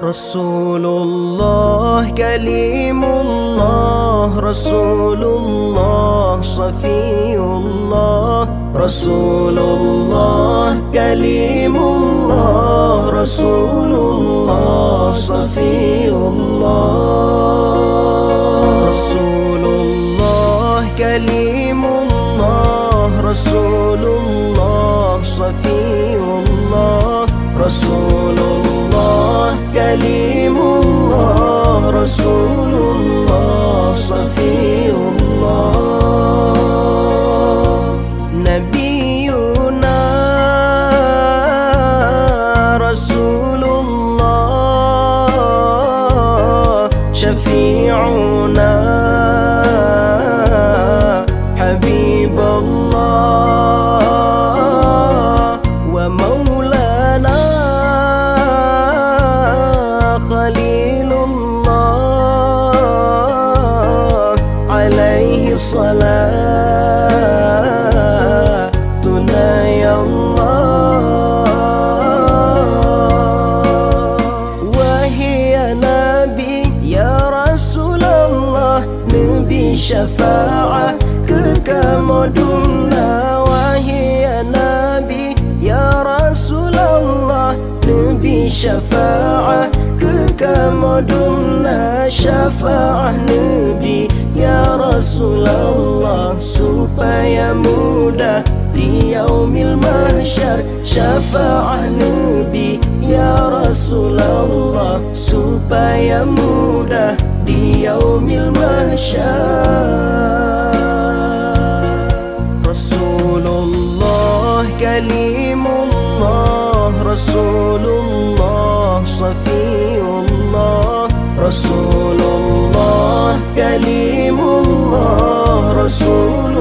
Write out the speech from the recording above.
Rasulullah Kalimullah, Rasulullah Safiyullah, Rasulullah Kalimullah, Rasulullah Safiyullah. Rasulullah Kalimullah, Rasulullah Safiyullah, Rasulullah Kalimullah, Rasulullah Safiyullah. Nabiyuna Rasulullah, Syafi'una Habibullah, wa maulana Khalilullah, alaihi salatuna ya Allah. Wahai Nabi ya Rasulullah, Nabi syafa'ah kekamuduna. Wahai Nabi ya Rasulullah, Nabi syafa'ah kekamuduna. Syafa'ah Nabi ya Rasulullah supaya mudah di yaumil mahsyar. Syafa'ah Nabi ya Rasulullah supaya mudah di yaumil mahsyar. Rasulullah Kalimullah, Rasulullah Safiyullah, Rasulullah Kalimullah, Rasulullah